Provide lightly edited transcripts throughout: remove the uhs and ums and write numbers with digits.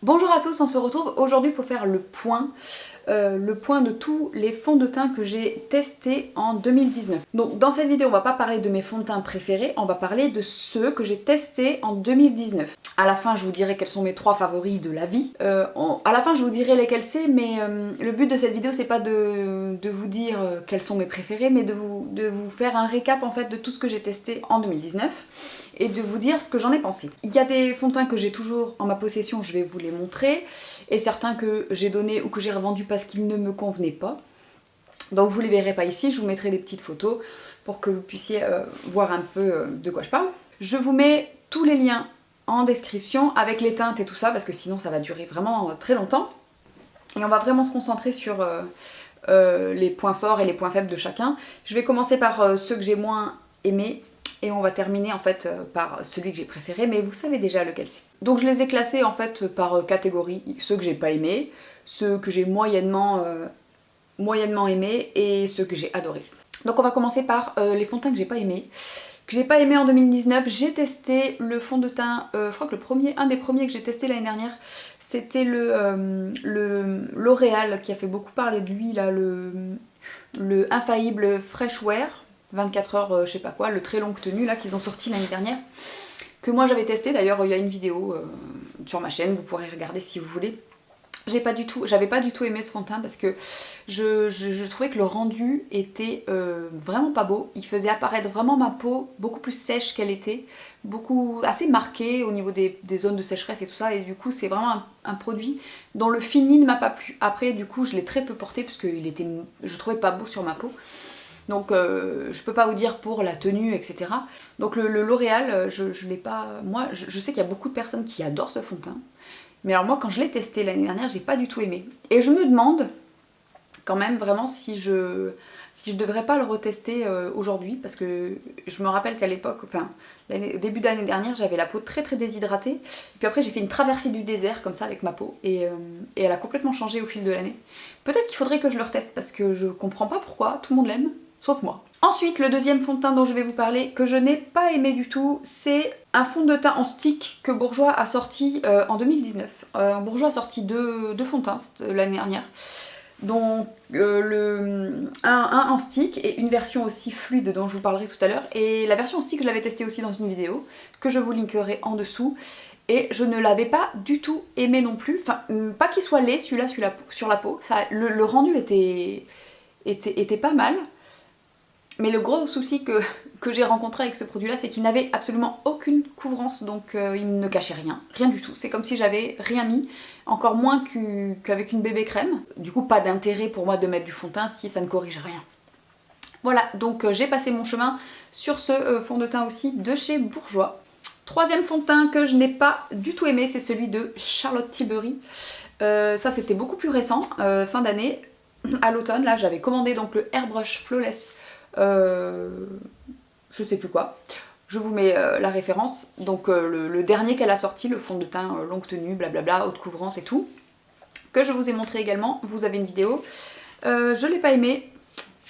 Bonjour à tous, on se retrouve aujourd'hui pour faire le point de tous les fonds de teint que j'ai testés en 2019. Donc dans cette vidéo, on va pas parler de mes fonds de teint préférés, on va parler de ceux que j'ai testés en 2019. À la fin, je vous dirai quels sont mes 3 favoris de la vie. À la fin, je vous dirai lesquels c'est, mais le but de cette vidéo, c'est pas de vous dire quels sont mes préférés, mais de vous faire un récap en fait de tout ce que j'ai testé en 2019. Et de vous dire ce que j'en ai pensé. Il y a des fonds de teint que j'ai toujours en ma possession, je vais vous les montrer, et certains que j'ai donnés ou que j'ai revendus parce qu'ils ne me convenaient pas. Donc vous les verrez pas ici, je vous mettrai des petites photos pour que vous puissiez voir un peu de quoi je parle. Je vous mets tous les liens en description avec les teintes et tout ça, parce que sinon ça va durer vraiment très longtemps. Et on va vraiment se concentrer sur les points forts et les points faibles de chacun. Je vais commencer par ceux que j'ai moins aimés. Et on va terminer en fait par celui que j'ai préféré, mais vous savez déjà lequel c'est. Donc je les ai classés en fait par catégorie, ceux que j'ai pas aimés, ceux que j'ai moyennement aimés et ceux que j'ai adorés. Donc on va commencer par les fonds de teint que j'ai pas aimés. Que j'ai pas aimé en 2019, j'ai testé le fond de teint, je crois que un des premiers que j'ai testé l'année dernière, c'était le L'Oréal qui a fait beaucoup parler de lui, là, le Infaillible Fresh Wear. 24 heures, je sais pas quoi, le très longue tenue là qu'ils ont sorti l'année dernière, que moi j'avais testé. D'ailleurs il y a une vidéo sur ma chaîne, vous pourrez regarder si vous voulez. J'avais pas du tout aimé ce fond de teint parce que je trouvais que le rendu était vraiment pas beau. Il faisait apparaître vraiment ma peau beaucoup plus sèche qu'elle était, assez marquée au niveau des zones de sécheresse et tout ça, et du coup c'est vraiment un produit dont le fini ne m'a pas plu. Après du coup je l'ai très peu porté parce que je trouvais pas beau sur ma peau. Donc je peux pas vous dire pour la tenue, etc. Donc le L'Oréal, je l'ai pas... Moi, je sais qu'il y a beaucoup de personnes qui adorent ce fond de teint. Mais alors moi, quand je l'ai testé l'année dernière, j'ai pas du tout aimé. Et je me demande quand même vraiment si je devrais pas le retester aujourd'hui. Parce que je me rappelle qu'à l'époque, enfin, au début d'année dernière, j'avais la peau très très déshydratée. Et puis après, j'ai fait une traversée du désert comme ça avec ma peau. Et elle a complètement changé au fil de l'année. Peut-être qu'il faudrait que je le reteste parce que je comprends pas pourquoi tout le monde l'aime. Sauf moi. Ensuite, le deuxième fond de teint dont je vais vous parler, que je n'ai pas aimé du tout, c'est un fond de teint en stick que Bourjois a sorti en 2019. Bourjois a sorti deux fonds de teint l'année dernière. Donc un en stick et une version aussi fluide dont je vous parlerai tout à l'heure. Et la version en stick, je l'avais testée aussi dans une vidéo, que je vous linkerai en dessous. Et je ne l'avais pas du tout aimé non plus. Enfin, pas qu'il soit laid, celui-là sur la peau. Ça, le rendu était pas mal. Mais le gros souci que j'ai rencontré avec ce produit-là, c'est qu'il n'avait absolument aucune couvrance, donc il ne cachait rien du tout. C'est comme si j'avais rien mis, encore moins qu'avec une bébé crème. Du coup, pas d'intérêt pour moi de mettre du fond de teint si ça ne corrige rien. Voilà, donc j'ai passé mon chemin sur ce fond de teint aussi de chez Bourjois. Troisième fond de teint que je n'ai pas du tout aimé, c'est celui de Charlotte Tilbury. Ça, c'était beaucoup plus récent, fin d'année, à l'automne. Là, j'avais commandé donc le Airbrush Flawless. Je sais plus quoi, je vous mets la référence, donc le dernier qu'elle a sorti, le fond de teint longue tenue, blablabla, haute couvrance et tout, que je vous ai montré également, vous avez une vidéo. Je l'ai pas aimé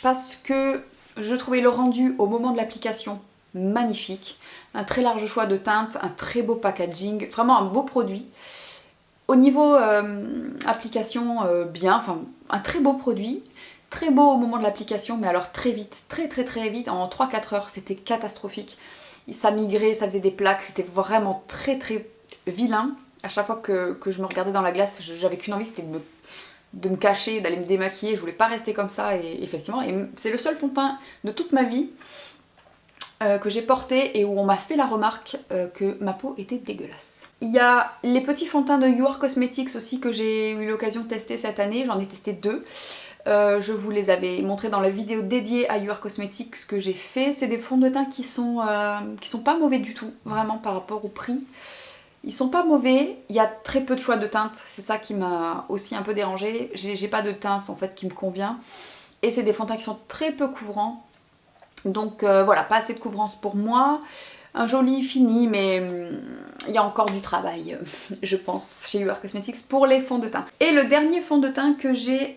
parce que je trouvais le rendu au moment de l'application magnifique, un très large choix de teintes, un très beau packaging, vraiment un beau produit. Au niveau application, bien, enfin un très beau produit. Très beau au moment de l'application, mais alors très vite, très vite, en 3-4 heures, c'était catastrophique. Ça migrait, ça faisait des plaques, c'était vraiment très vilain. À chaque fois que je me regardais dans la glace, j'avais qu'une envie, c'était de me cacher, d'aller me démaquiller. Je voulais pas rester comme ça, et effectivement, c'est le seul fond de teint de toute ma vie que j'ai porté et où on m'a fait la remarque que ma peau était dégueulasse. Il y a les petits fonds de teint de You Are Cosmetics aussi que j'ai eu l'occasion de tester cette année, j'en ai testé 2. Je vous les avais montrés dans la vidéo dédiée à You Are Cosmetics que j'ai fait. C'est des fonds de teint qui sont pas mauvais du tout, vraiment par rapport au prix. Ils sont pas mauvais, il y a très peu de choix de teintes, c'est ça qui m'a aussi un peu dérangée. J'ai pas de teinte en fait qui me convient. Et c'est des fonds de teint qui sont très peu couvrants. Donc voilà, pas assez de couvrance pour moi. Un joli fini, mais il y a encore du travail, je pense, chez You Are Cosmetics pour les fonds de teint. Et le dernier fond de teint que j'ai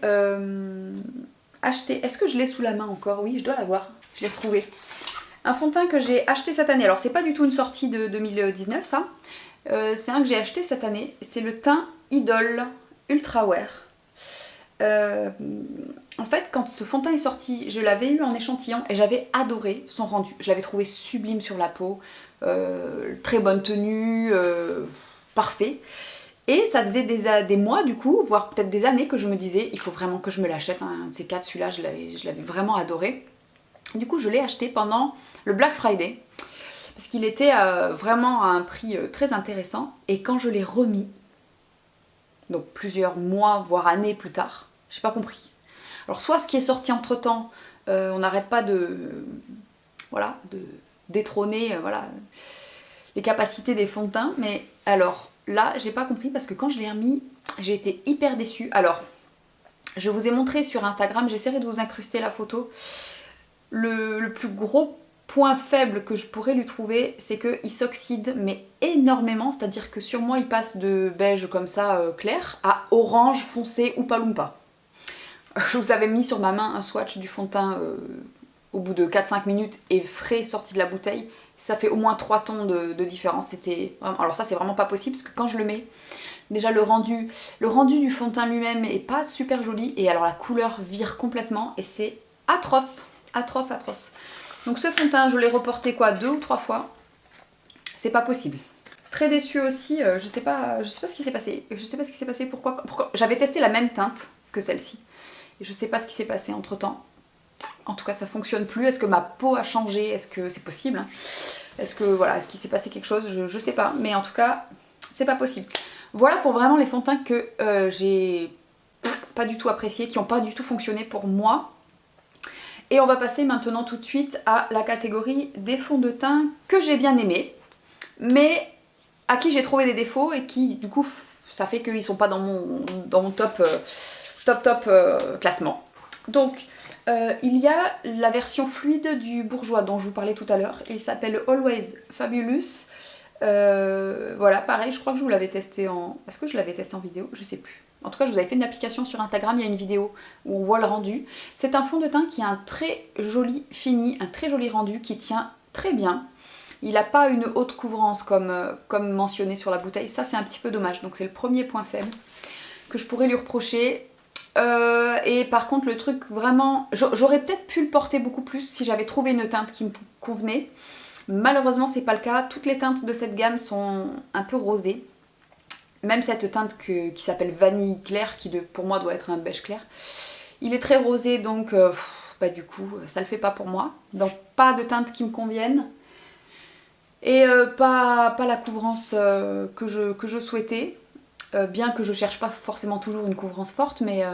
acheté, est-ce que je l'ai sous la main encore? Oui, je dois l'avoir, je l'ai retrouvé. Un fond de teint que j'ai acheté cette année, alors c'est pas du tout une sortie de 2019 ça, c'est un que j'ai acheté cette année, c'est le teint Idol Ultra Wear. En fait, quand ce fond de teint est sorti, je l'avais eu en échantillon et j'avais adoré son rendu. Je l'avais trouvé sublime sur la peau, très bonne tenue, parfait. Et ça faisait des mois du coup, voire peut-être des années que je me disais, il faut vraiment que je me l'achète, un de ces quatre, celui-là je l'avais vraiment adoré. Du coup je l'ai acheté pendant le Black Friday, parce qu'il était vraiment à un prix très intéressant, et quand je l'ai remis, donc plusieurs mois, voire années plus tard, j'ai pas compris. Alors soit ce qui est sorti entre temps, on n'arrête pas de détrôner les capacités des fonds de teint, mais alors là j'ai pas compris parce que quand je l'ai remis, j'ai été hyper déçue. Alors je vous ai montré sur Instagram, j'essaierai de vous incruster la photo. Le plus gros point faible que je pourrais lui trouver, c'est qu'il s'oxyde mais énormément, c'est-à-dire que sur moi il passe de beige comme ça clair à orange foncé ou palumpa. Je vous avais mis sur ma main un swatch du fond de teint au bout de 4-5 minutes et frais sorti de la bouteille. Ça fait au moins 3 tons de différence. C'était vraiment... Alors ça c'est vraiment pas possible parce que quand je le mets, déjà le rendu du fond de teint lui-même est pas super joli, et alors la couleur vire complètement et c'est atroce, atroce, atroce. Donc ce fond de teint je l'ai reporté quoi 2 ou 3 fois. C'est pas possible. Très déçue aussi, je sais pas ce qui s'est passé. Je sais pas ce qui s'est passé, pourquoi. J'avais testé la même teinte que celle-ci. Et je sais pas ce qui s'est passé entre temps. En tout cas ça fonctionne plus. Est-ce que ma peau a changé? Est-ce que c'est possible, hein? Est-ce que voilà, est-ce qu'il s'est passé quelque chose? Je sais pas, mais en tout cas c'est pas possible. Voilà pour vraiment les fonds de teint que j'ai pas du tout apprécié, qui n'ont pas du tout fonctionné pour moi. Et on va passer maintenant tout de suite à la catégorie des fonds de teint que j'ai bien aimés, mais à qui j'ai trouvé des défauts et qui du coup ça fait qu'ils sont pas dans mon top classement. Donc il y a la version fluide du Bourjois dont je vous parlais tout à l'heure. Il s'appelle Always Fabulous. Voilà, pareil, je crois que je vous l'avais testé en... Est-ce que je l'avais testé en vidéo? Je sais plus. En tout cas, je vous avais fait une application sur Instagram, il y a une vidéo où on voit le rendu. C'est un fond de teint qui a un très joli fini, un très joli rendu qui tient très bien. Il n'a pas une haute couvrance comme mentionné sur la bouteille. Ça, c'est un petit peu dommage. Donc c'est le premier point faible que je pourrais lui reprocher. Et par contre, le truc vraiment... J'aurais peut-être pu le porter beaucoup plus si j'avais trouvé une teinte qui me convenait. Malheureusement, c'est pas le cas. Toutes les teintes de cette gamme sont un peu rosées. Même cette teinte qui s'appelle Vanille Clair, qui pour moi doit être un beige clair. Il est très rosé, donc du coup, ça le fait pas pour moi. Donc pas de teinte qui me convienne. Et pas la couvrance que je souhaitais. Bien que je cherche pas forcément toujours une couvrance forte, mais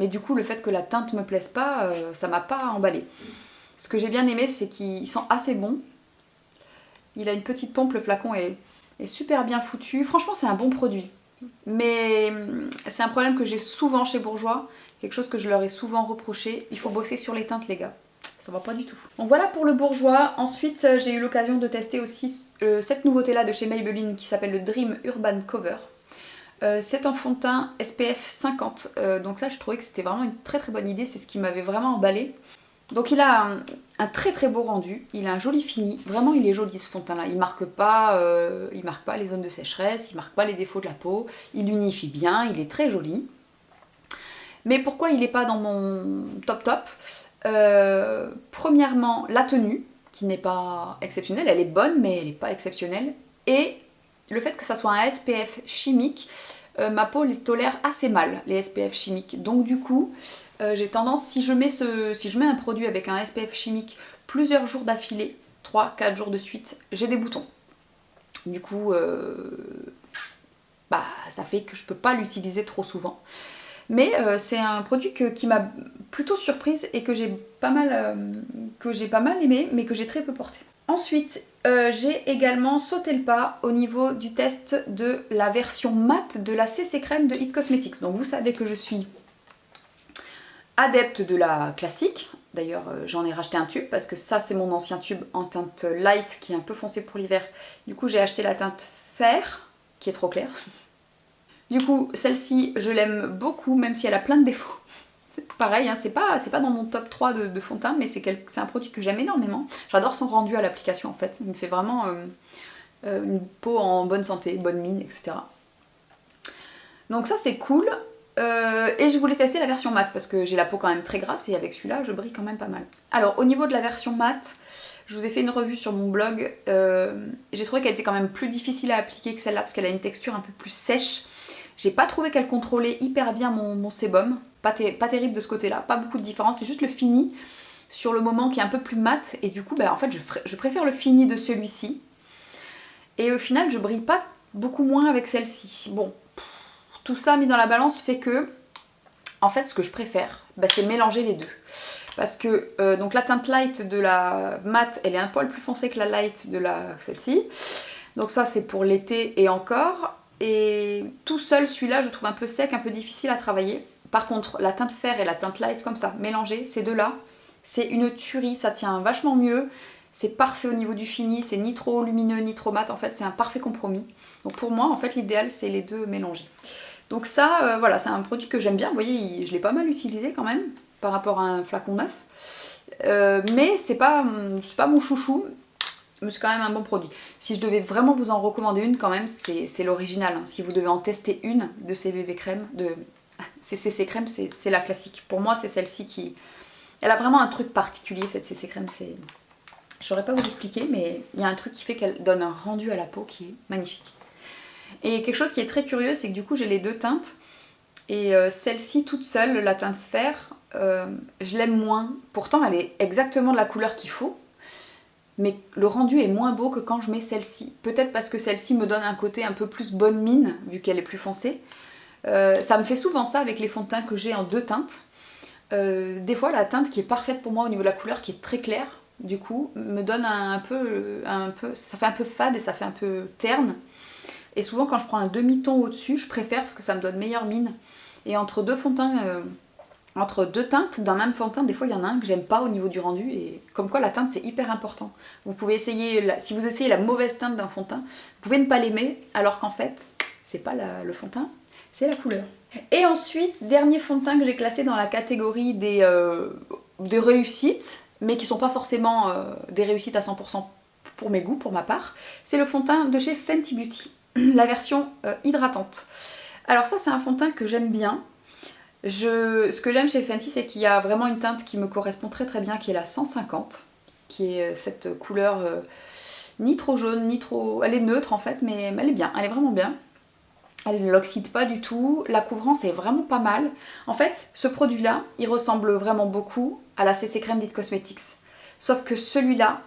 du coup, le fait que la teinte me plaise pas, ça m'a pas emballé. Ce que j'ai bien aimé, c'est qu'il sent assez bon. Il a une petite pompe, le flacon est super bien foutu. Franchement, c'est un bon produit. Mais c'est un problème que j'ai souvent chez Bourjois. Quelque chose que je leur ai souvent reproché. Il faut bosser sur les teintes, les gars. Ça va pas du tout. Donc voilà pour le Bourjois. Ensuite, j'ai eu l'occasion de tester aussi cette nouveauté-là de chez Maybelline qui s'appelle le Dream Urban Cover. C'est un fond de teint SPF 50. Donc ça, je trouvais que c'était vraiment une très très bonne idée. C'est ce qui m'avait vraiment emballé. Donc il a un très très beau rendu, il a un joli fini, vraiment il est joli ce fond de teint là, il marque pas les zones de sécheresse, il marque pas les défauts de la peau, il unifie bien, il est très joli. Mais pourquoi il n'est pas dans mon top? Premièrement, la tenue, qui n'est pas exceptionnelle, elle est bonne mais elle n'est pas exceptionnelle, et le fait que ça soit un SPF chimique, ma peau les tolère assez mal, les SPF chimiques, donc du coup... j'ai tendance, si je mets un produit avec un SPF chimique plusieurs jours d'affilée, 3-4 jours de suite, j'ai des boutons. Du coup, ça fait que je peux pas l'utiliser trop souvent. Mais c'est un produit qui m'a plutôt surprise et que j'ai pas mal aimé, mais que j'ai très peu porté. Ensuite, j'ai également sauté le pas au niveau du test de la version mat de la CC Crème de It Cosmetics. Donc vous savez que je suis adepte de la classique, d'ailleurs j'en ai racheté un tube parce que ça c'est mon ancien tube en teinte light qui est un peu foncé pour l'hiver. Du coup j'ai acheté la teinte fer qui est trop claire. Du coup celle-ci je l'aime beaucoup même si elle a plein de défauts. Pareil, hein, c'est pas dans mon top 3 de fond de teint, mais c'est un produit que j'aime énormément. J'adore son rendu à l'application en fait, il me fait vraiment une peau en bonne santé, bonne mine, etc. Donc ça c'est cool. Et je voulais tester la version mat parce que j'ai la peau quand même très grasse et avec celui-là je brille quand même pas mal. Alors au niveau de la version mat, je vous ai fait une revue sur mon blog. J'ai trouvé qu'elle était quand même plus difficile à appliquer que celle-là parce qu'elle a une texture un peu plus sèche. J'ai pas trouvé qu'elle contrôlait hyper bien mon sébum. Pas terrible de ce côté-là, pas beaucoup de différence. C'est juste le fini sur le moment qui est un peu plus mat. Et du coup, bah, en fait, je préfère le fini de celui-ci. Et au final, je brille pas beaucoup moins avec celle-ci. Bon, tout ça mis dans la balance fait que, en fait, ce que je préfère, bah, c'est mélanger les deux. Parce que donc la teinte light de la mat, elle est un poil plus foncée que la light de celle-ci. Donc ça, c'est pour l'été et encore. Et tout seul, celui-là, je trouve un peu sec, un peu difficile à travailler. Par contre, la teinte fer et la teinte light, comme ça, mélangées, ces deux-là, c'est une tuerie, ça tient vachement mieux. C'est parfait au niveau du fini, c'est ni trop lumineux, ni trop mat. En fait, c'est un parfait compromis. Donc pour moi, en fait, l'idéal, c'est les deux mélangés. Donc ça, voilà, c'est un produit que j'aime bien. Vous voyez, je l'ai pas mal utilisé quand même, par rapport à un flacon neuf. Mais c'est pas mon chouchou. Mais c'est quand même un bon produit. Si je devais vraiment vous en recommander une quand même, c'est l'original. Si vous devez en tester une de ces bébés crèmes, de ces CC crèmes, c'est la classique. Pour moi, c'est celle-ci qui... Elle a vraiment un truc particulier, cette CC crème. Je saurais pas vous expliquer, mais il y a un truc qui fait qu'elle donne un rendu à la peau qui est magnifique. Et quelque chose qui est très curieux, c'est que du coup, j'ai les deux teintes. Et celle-ci toute seule, la teinte fer, je l'aime moins. Pourtant, elle est exactement de la couleur qu'il faut. Mais le rendu est moins beau que quand je mets celle-ci. Peut-être parce que celle-ci me donne un côté un peu plus bonne mine, vu qu'elle est plus foncée. Ça me fait souvent ça avec les fonds de teint que j'ai en deux teintes. Des fois, la teinte qui est parfaite pour moi au niveau de la couleur, qui est très claire, du coup, me donne un peu... Ça fait un peu fade et ça fait un peu terne. Et souvent, quand je prends un demi-ton au-dessus, je préfère parce que ça me donne meilleure mine. Et entre deux fonds de teint... Entre deux teintes d'un même fond de teint, des fois il y en a un que j'aime pas au niveau du rendu, et comme quoi la teinte c'est hyper important. Vous pouvez essayer, si vous essayez la mauvaise teinte d'un fond de teint, vous pouvez ne pas l'aimer, alors qu'en fait, c'est pas le fond de teint, c'est la couleur. Et ensuite, dernier fond de teint que j'ai classé dans la catégorie des réussites, mais qui sont pas forcément des réussites à 100% pour mes goûts, pour ma part, c'est le fond de teint de chez Fenty Beauty, la version hydratante. Alors ça c'est un fond de teint que j'aime bien. Ce que j'aime chez Fenty, c'est qu'il y a vraiment une teinte qui me correspond très très bien, qui est la 150, qui est cette couleur ni trop jaune, ni trop... Elle est neutre en fait, mais elle est bien, elle est vraiment bien. Elle ne l'oxyde pas du tout, la couvrance est vraiment pas mal. En fait, ce produit-là, il ressemble vraiment beaucoup à la CC Crème d'It Cosmetics. Sauf que celui-là,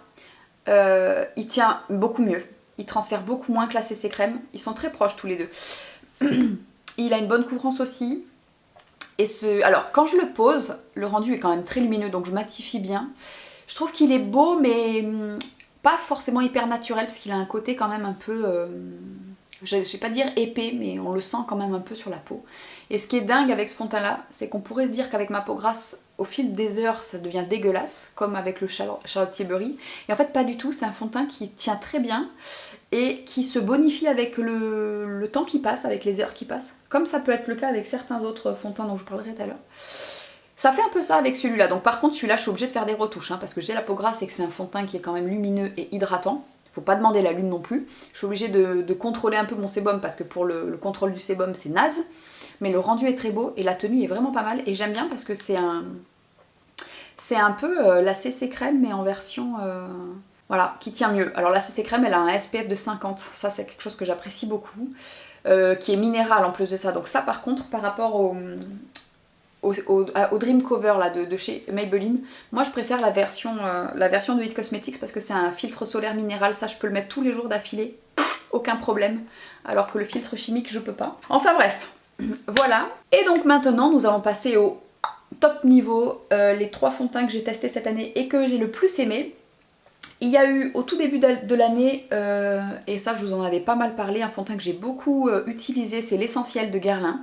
il tient beaucoup mieux. Il transfère beaucoup moins que la CC Crème. Ils sont très proches tous les deux. Il a une bonne couvrance aussi. Alors quand je le pose, le rendu est quand même très lumineux, donc je matifie bien. Je trouve qu'il est beau, mais pas forcément hyper naturel, parce qu'il a un côté quand même un peu... je vais pas dire épais, mais on le sent quand même un peu sur la peau. Et ce qui est dingue avec ce fond de teint là, c'est qu'on pourrait se dire qu'avec ma peau grasse, au fil des heures, ça devient dégueulasse, comme avec le Charlotte Tilbury. Et en fait pas du tout, c'est un fond de teint qui tient très bien, et qui se bonifie avec le temps qui passe, avec les heures qui passent, comme ça peut être le cas avec certains autres fonds de teint dont je vous parlerai tout à l'heure. Ça fait un peu ça avec celui-là, donc par contre celui-là je suis obligée de faire des retouches, parce que j'ai la peau grasse et que c'est un fond de teint qui est quand même lumineux et hydratant. Il faut pas demander la lune non plus. Je suis obligée de contrôler un peu mon sébum, parce que pour le contrôle du sébum c'est naze, mais le rendu est très beau et la tenue est vraiment pas mal, et j'aime bien parce que c'est un peu la CC Crème mais en version... Voilà, qui tient mieux. Alors la CC Crème, elle a un SPF de 50, ça c'est quelque chose que j'apprécie beaucoup, qui est minéral en plus de ça. Donc ça par contre, par rapport au Dream Cover là, de chez Maybelline, moi je préfère la version de It Cosmetics, parce que c'est un filtre solaire minéral, ça je peux le mettre tous les jours d'affilée, aucun problème, alors que le filtre chimique je peux pas. Enfin bref, voilà. Et donc maintenant nous allons passer au top niveau, les 3 fonds de teint que j'ai testés cette année et que j'ai le plus aimé. Il y a eu au tout début de l'année, et ça je vous en avais pas mal parlé, un fond de teint que j'ai beaucoup utilisé, c'est l'Essentiel de Guerlain.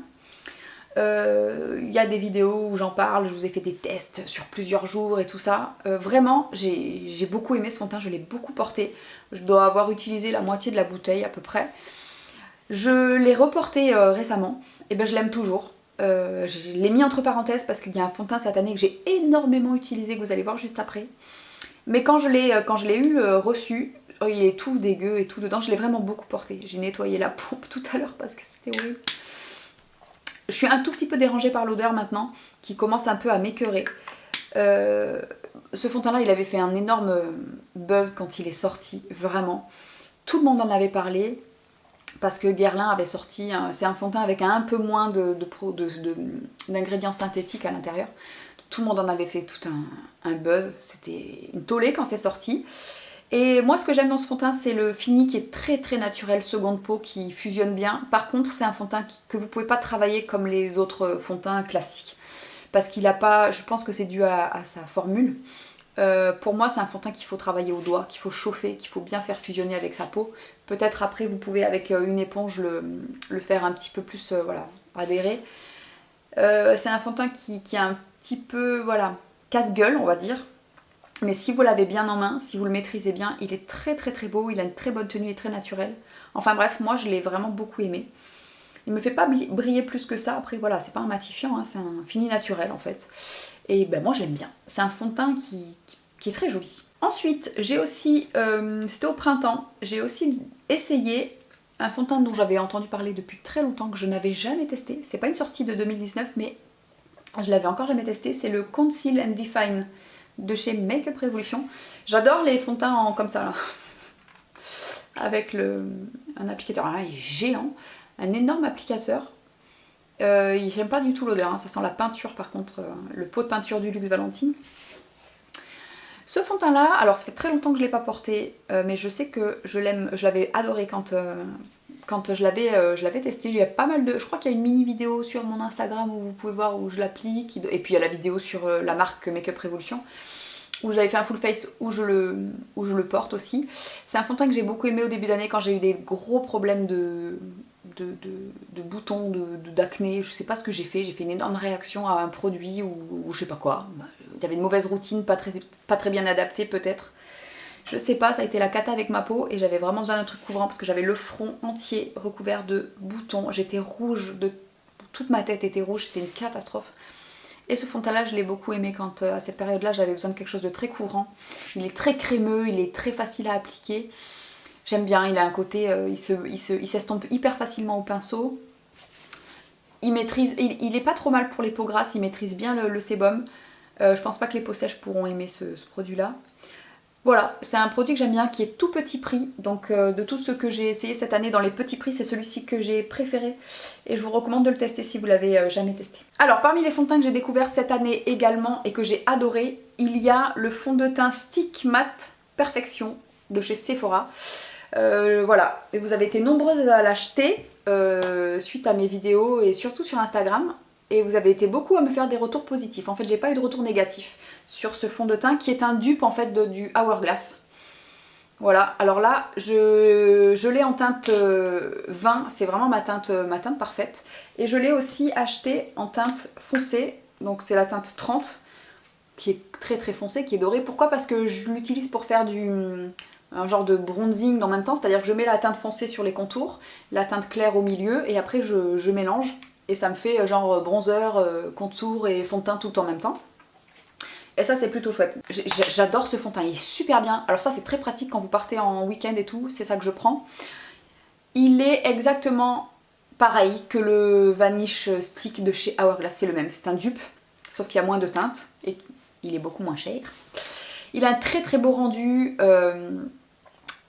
Il y a des vidéos où j'en parle, je vous ai fait des tests sur plusieurs jours et tout ça. Vraiment, j'ai beaucoup aimé ce fond de teint, je l'ai beaucoup porté. Je dois avoir utilisé la moitié de la bouteille à peu près. Je l'ai reporté récemment, et ben je l'aime toujours. Je l'ai mis entre parenthèses parce qu'il y a un fond de teint cette année que j'ai énormément utilisé, que vous allez voir juste après. Mais quand je l'ai eu reçu, il est tout dégueu et tout dedans, je l'ai vraiment beaucoup porté. J'ai nettoyé la pompe tout à l'heure parce que c'était horrible. Je suis un tout petit peu dérangée par l'odeur maintenant, qui commence un peu à m'écœurer. Ce fond de teint là, il avait fait un énorme buzz quand il est sorti, vraiment. Tout le monde en avait parlé, parce que Guerlain avait sorti, c'est un fond de teint avec un peu moins d'ingrédients synthétiques à l'intérieur. Tout le monde en avait fait tout un buzz, c'était une tollée quand c'est sorti. Et moi ce que j'aime dans ce fond de teint, c'est le fini qui est très très naturel, seconde peau, qui fusionne bien. Par contre c'est un fond de teint que vous pouvez pas travailler comme les autres fonds de teint classiques. Parce qu'il a pas, je pense que c'est dû à sa formule. Pour moi c'est un fond de teint qu'il faut travailler au doigt, qu'il faut chauffer, qu'il faut bien faire fusionner avec sa peau. Peut-être après vous pouvez avec une éponge le faire un petit peu plus voilà, adhérer. C'est un fond de teint qui est un petit peu voilà, casse-gueule on va dire. Mais si vous l'avez bien en main, si vous le maîtrisez bien, il est très très très beau, il a une très bonne tenue et très naturel. Enfin bref, moi je l'ai vraiment beaucoup aimé. Il me fait pas briller plus que ça, après voilà, c'est pas un matifiant, hein, c'est un fini naturel en fait. Et ben moi j'aime bien, c'est un fond de teint qui est très joli. Ensuite, j'ai aussi, c'était au printemps, j'ai aussi essayé un fond de teint dont j'avais entendu parler depuis très longtemps, que je n'avais jamais testé. C'est pas une sortie de 2019, mais je l'avais encore jamais testé, c'est le Conceal and Define de chez Makeup Revolution. J'adore les fonds de teint comme ça là. Avec un applicateur, là il est géant, un énorme applicateur. J'aime pas du tout l'odeur, hein. Ça sent la peinture par contre, le pot de peinture du Luxe Valentine. Ce fond de teint là, alors ça fait très longtemps que je l'ai pas porté, mais je sais que je l'aime, je l'avais adoré quand je l'avais testé. Il y a pas mal de, je crois qu'il y a une mini vidéo sur mon Instagram où vous pouvez voir où je l'applique, et puis il y a la vidéo sur la marque Makeup Revolution où j'avais fait un full face où je le porte aussi. C'est un fond de teint que j'ai beaucoup aimé au début d'année quand j'ai eu des gros problèmes de boutons, d'acné, je sais pas ce que j'ai fait une énorme réaction à un produit ou je sais pas quoi. Il y avait une mauvaise routine, pas très bien adaptée peut-être. Je sais pas, ça a été la cata avec ma peau et j'avais vraiment besoin d'un truc couvrant parce que j'avais le front entier recouvert de boutons. J'étais rouge, toute ma tête était rouge, c'était une catastrophe. Et ce fond de teint là, je l'ai beaucoup aimé quand à cette période-là, j'avais besoin de quelque chose de très couvrant. Il est très crémeux, il est très facile à appliquer. J'aime bien, il a un côté, il s'estompe hyper facilement au pinceau. Il est pas trop mal pour les peaux grasses, il maîtrise bien le sébum. Je pense pas que les peaux sèches pourront aimer ce produit-là. Voilà, c'est un produit que j'aime bien, qui est tout petit prix. Donc de tous ceux que j'ai essayé cette année dans les petits prix, c'est celui-ci que j'ai préféré. Et je vous recommande de le tester si vous l'avez jamais testé. Alors parmi les fonds de teint que j'ai découvert cette année également et que j'ai adoré, il y a le fond de teint Stick Matte Perfection de chez Sephora. Voilà, et vous avez été nombreuses à l'acheter suite à mes vidéos et surtout sur Instagram. Et vous avez été beaucoup à me faire des retours positifs. En fait, j'ai pas eu de retour négatif sur ce fond de teint qui est un dupe en fait du Hourglass. Voilà, alors là, je l'ai en teinte 20, c'est vraiment ma teinte parfaite. Et je l'ai aussi acheté en teinte foncée, donc c'est la teinte 30, qui est très très foncée, qui est dorée. Pourquoi? Parce que je l'utilise pour faire un genre de bronzing en même temps, c'est-à-dire que je mets la teinte foncée sur les contours, la teinte claire au milieu, et après je mélange. Et ça me fait genre bronzer, contour et fond de teint tout en même temps. Et ça c'est plutôt chouette. J'adore ce fond de teint, il est super bien. Alors ça c'est très pratique quand vous partez en week-end et tout, c'est ça que je prends. Il est exactement pareil que le Vanish Stick de chez Hourglass, c'est le même. C'est un dupe, sauf qu'il y a moins de teintes et il est beaucoup moins cher. Il a un très très beau rendu,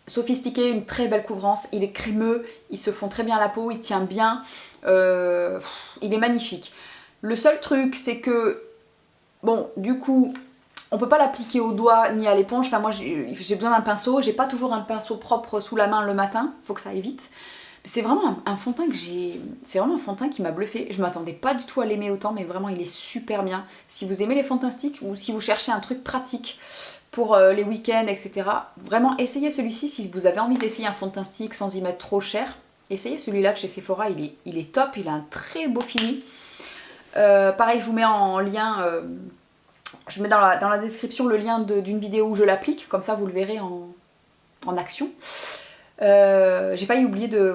sophistiqué, une très belle couvrance, il est crémeux, il se fond très bien à la peau, il tient bien, il est magnifique. Le seul truc c'est que, bon du coup, on peut pas l'appliquer au doigt ni à l'éponge, enfin moi j'ai besoin d'un pinceau, j'ai pas toujours un pinceau propre sous la main le matin, faut que ça aille vite. C'est vraiment un fond de teint c'est vraiment un fond de teint qui m'a bluffé. Je m'attendais pas du tout à l'aimer autant, mais vraiment il est super bien. Si vous aimez les fonds de teint stick ou si vous cherchez un truc pratique pour les week-ends, etc. Vraiment essayez celui-ci si vous avez envie d'essayer un fond de teint stick sans y mettre trop cher. Essayez celui-là de chez Sephora, il est top, il a un très beau fini. Pareil, je vous mets en lien, je mets dans la description le lien d'une vidéo où je l'applique, comme ça vous le verrez en action. J'ai failli oublier de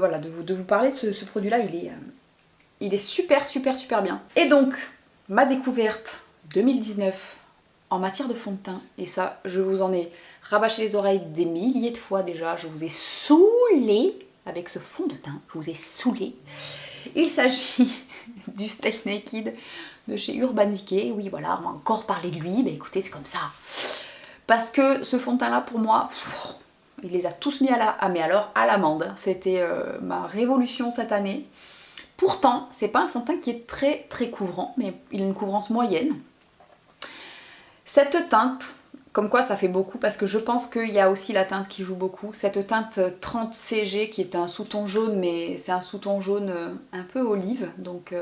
vous parler de ce produit-là, il est super bien. Et donc, ma découverte 2019 en matière de fond de teint, et ça, je vous en ai rabâché les oreilles des milliers de fois déjà, je vous ai saoulé avec ce fond de teint, je vous ai saoulé. Il s'agit du Stay Naked de chez Urban Decay. Oui voilà, on va encore parler de lui, mais écoutez c'est comme ça. Parce que ce fond de teint là pour moi, il les a tous mis à l'amende. C'était ma révolution cette année. Pourtant, c'est pas un fond de teint qui est très très couvrant, mais il a une couvrance moyenne. Cette teinte, comme quoi ça fait beaucoup, parce que je pense qu'il y a aussi la teinte qui joue beaucoup. Cette teinte 30 CG qui est un sous-ton jaune, mais c'est un sous-ton jaune un peu olive, donc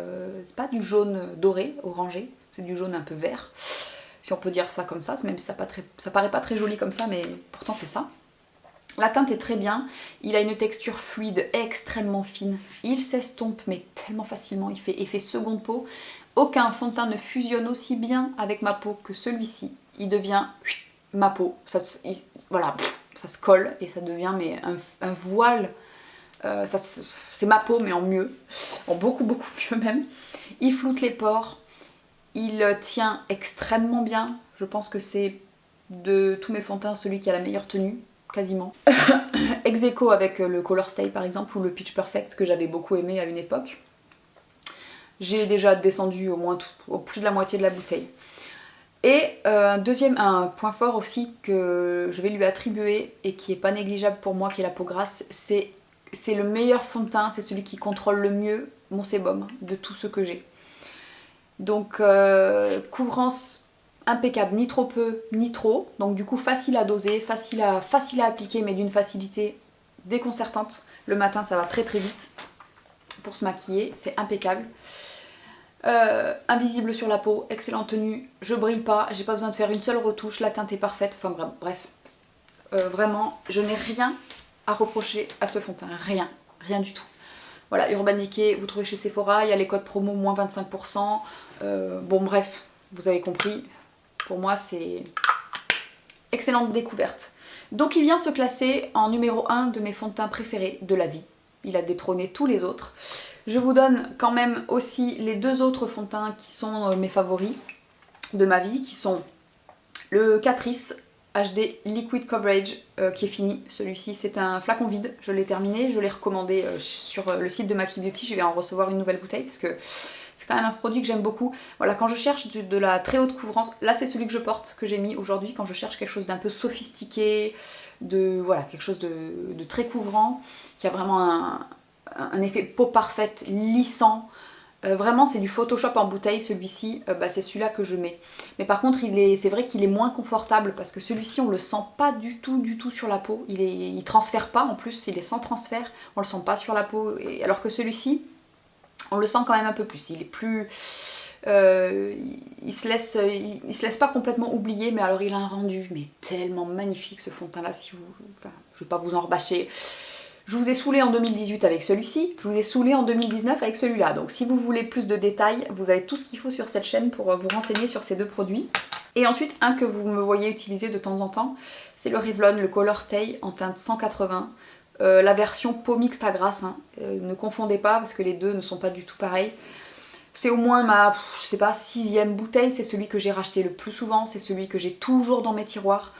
c'est pas du jaune doré, orangé, c'est du jaune un peu vert, si on peut dire ça comme ça, même si ça paraît pas très joli comme ça, mais pourtant c'est ça. La teinte est très bien, il a une texture fluide extrêmement fine, il s'estompe mais tellement facilement, il fait effet seconde peau. Aucun fond de teint ne fusionne aussi bien avec ma peau que celui-ci. Il devient ma peau, voilà, ça se colle et ça devient mais un voile. C'est ma peau mais en mieux, en beaucoup mieux même. Il floute les pores, il tient extrêmement bien. Je pense que c'est de tous mes fonds de teint celui qui a la meilleure tenue. Quasiment. Ex aequo avec le Color Stay par exemple ou le Pitch Perfect que j'avais beaucoup aimé à une époque. J'ai déjà descendu au plus de la moitié de la bouteille. Et un point fort aussi que je vais lui attribuer et qui est pas négligeable pour moi, qui est la peau grasse, c'est le meilleur fond de teint, c'est celui qui contrôle le mieux mon sébum de tous ceux que j'ai. Donc couvrance impeccable, ni trop peu, ni trop. Donc du coup facile à doser, facile à appliquer, mais d'une facilité déconcertante. Le matin ça va très très vite pour se maquiller, c'est impeccable. Invisible sur la peau, excellente tenue, je brille pas, j'ai pas besoin de faire une seule retouche, la teinte est parfaite, enfin bref. Vraiment, je n'ai rien à reprocher à ce fond de teint, rien du tout. Voilà, Urban Decay, vous trouvez chez Sephora, il y a les codes promo moins 25%. Bon bref, vous avez compris. Pour moi, c'est excellente découverte. Donc il vient se classer en numéro 1 de mes fonds de teint préférés de la vie. Il a détrôné tous les autres. Je vous donne quand même aussi les deux autres fonds de teint qui sont mes favoris de ma vie, qui sont le Catrice HD Liquid Coverage qui est fini. Celui-ci, c'est un flacon vide. Je l'ai terminé, je l'ai recommandé sur le site de Maki Beauty. Je vais en recevoir une nouvelle bouteille parce que c'est quand même un produit que j'aime beaucoup. Voilà, quand je cherche de la très haute couvrance, là c'est celui que je porte, que j'ai mis aujourd'hui, quand je cherche quelque chose d'un peu sophistiqué, voilà, quelque chose de très couvrant, qui a vraiment un effet peau parfaite, lissant. Vraiment c'est du Photoshop en bouteille celui-ci, c'est celui-là que je mets. Mais par contre c'est vrai qu'il est moins confortable parce que celui-ci on le sent pas du tout sur la peau. Il transfère pas en plus, il est sans transfert, on le sent pas sur la peau. Alors que celui-ci, on le sent quand même un peu plus, il est plus... il se laisse pas complètement oublier, mais alors il a un rendu mais tellement magnifique ce fond de teint là, je vais pas vous en rebâcher. Je vous ai saoulé en 2018 avec celui-ci, je vous ai saoulé en 2019 avec celui-là, donc si vous voulez plus de détails, vous avez tout ce qu'il faut sur cette chaîne pour vous renseigner sur ces deux produits. Et ensuite, un que vous me voyez utiliser de temps en temps, c'est le Revlon, le Color Stay en teinte 180. La version peau mixte à grasse, hein. Ne confondez pas parce que les deux ne sont pas du tout pareils. C'est au moins ma, je sais pas, 6e bouteille, c'est celui que j'ai racheté le plus souvent, c'est celui que j'ai toujours dans mes tiroirs.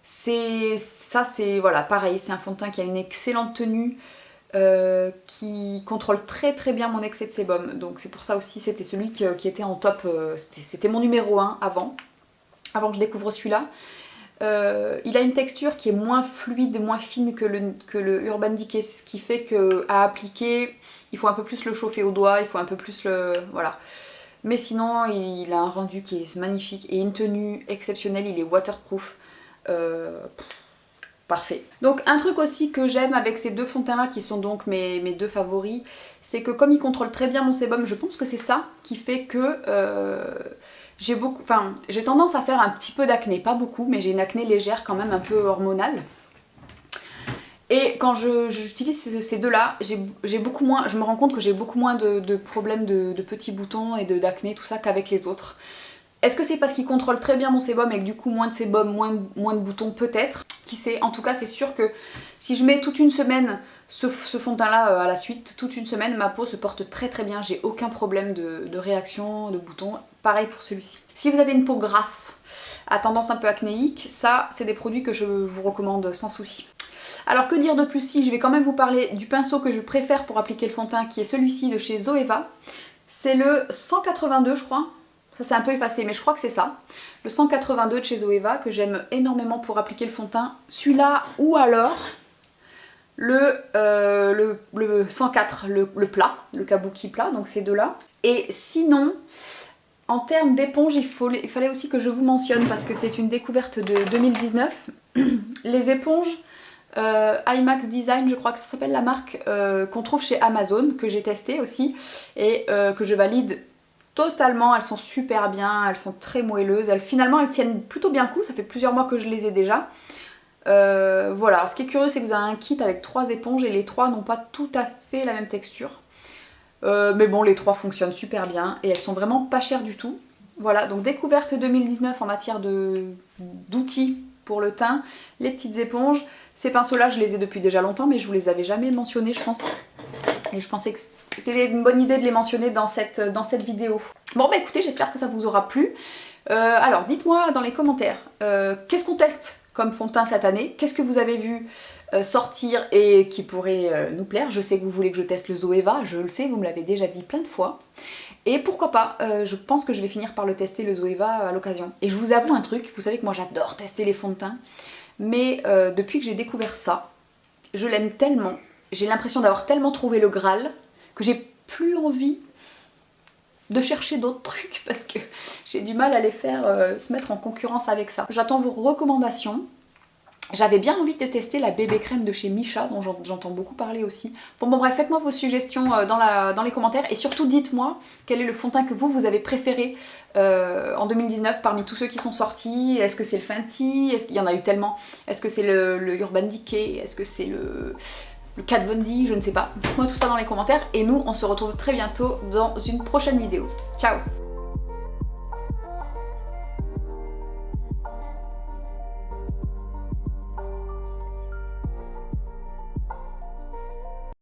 C'est voilà, pareil, c'est un fond de teint qui a une excellente tenue, qui contrôle très bien mon excès de sébum. Donc c'est pour ça aussi, c'était celui qui était en top, c'était mon numéro 1 avant que je découvre celui-là. Il a une texture qui est moins fluide, moins fine que le Urban Decay, ce qui fait qu'à appliquer, il faut un peu plus le chauffer au doigt, il faut un peu plus le... voilà. Mais sinon, il a un rendu qui est magnifique et une tenue exceptionnelle, il est waterproof. Parfait. Donc un truc aussi que j'aime avec ces deux fonds de teint là qui sont donc mes deux favoris, c'est que comme ils contrôlent très bien mon sébum, je pense que c'est ça qui fait que j'ai tendance à faire un petit peu d'acné, pas beaucoup, mais j'ai une acné légère quand même un peu hormonale. Et quand j'utilise ces deux là, j'ai beaucoup moins, je me rends compte que j'ai beaucoup moins de problèmes de petits boutons et d'acné, tout ça qu'avec les autres. Est-ce que c'est parce qu'il contrôle très bien mon sébum et que du coup moins de sébum, moins de boutons peut-être? Qui sait? En tout cas c'est sûr que si je mets toute une semaine ce fond de teint là à la suite, toute une semaine, ma peau se porte très bien, j'ai aucun problème de réaction, de boutons. Pareil pour celui-ci. Si vous avez une peau grasse, à tendance un peu acnéique, ça c'est des produits que je vous recommande sans souci. Alors que dire de plus? Si, je vais quand même vous parler du pinceau que je préfère pour appliquer le fond de teint, qui est celui-ci de chez Zoeva. C'est le 182 je crois. Ça c'est un peu effacé mais je crois que c'est ça. Le 182 de chez Zoeva que j'aime énormément pour appliquer le fond de teint. Celui-là ou alors le 104, le plat, le kabuki plat, donc ces deux-là. Et sinon, en termes d'éponge, il fallait aussi que je vous mentionne, parce que c'est une découverte de 2019, les éponges IMAX Design, je crois que ça s'appelle la marque, qu'on trouve chez Amazon, que j'ai testé aussi, et que je valide totalement. Elles sont super bien, elles sont très moelleuses, finalement elles tiennent plutôt bien le coup, ça fait plusieurs mois que je les ai déjà. Voilà, ce qui est curieux c'est que vous avez un kit avec 3 éponges et les 3 n'ont pas tout à fait la même texture. Mais bon, les 3 fonctionnent super bien et elles sont vraiment pas chères du tout. Voilà, donc découverte 2019 en matière d'outils pour le teint, les petites éponges. Ces pinceaux-là, je les ai depuis déjà longtemps, mais je vous les avais jamais mentionnés, je pense. Et je pensais que c'était une bonne idée de les mentionner dans cette vidéo. Bon bah écoutez, j'espère que ça vous aura plu. Alors dites-moi dans les commentaires, qu'est-ce qu'on teste comme fond de teint cette année? Qu'est-ce que vous avez vu sortir et qui pourrait nous plaire? Je sais que vous voulez que je teste le Zoeva, je le sais, vous me l'avez déjà dit plein de fois. Et pourquoi pas, je pense que je vais finir par le tester le Zoeva à l'occasion. Et je vous avoue un truc, vous savez que moi j'adore tester les fonds de teint, mais depuis que j'ai découvert ça, je l'aime tellement, j'ai l'impression d'avoir tellement trouvé le Graal, que j'ai plus envie de chercher d'autres trucs parce que j'ai du mal à les faire se mettre en concurrence avec ça. J'attends vos recommandations. J'avais bien envie de tester la bébé crème de chez Missha, dont j'entends beaucoup parler aussi. Bon bref, faites-moi vos suggestions dans les commentaires et surtout dites-moi quel est le fond de teint que vous avez préféré en 2019 parmi tous ceux qui sont sortis. Est-ce que c'est le Fenty? Est-ce qu'il y en a eu tellement? Est-ce que c'est le Urban Decay? Est-ce que c'est le Kat Von D? Je ne sais pas. Dites-moi tout ça dans les commentaires et nous on se retrouve très bientôt dans une prochaine vidéo. Ciao!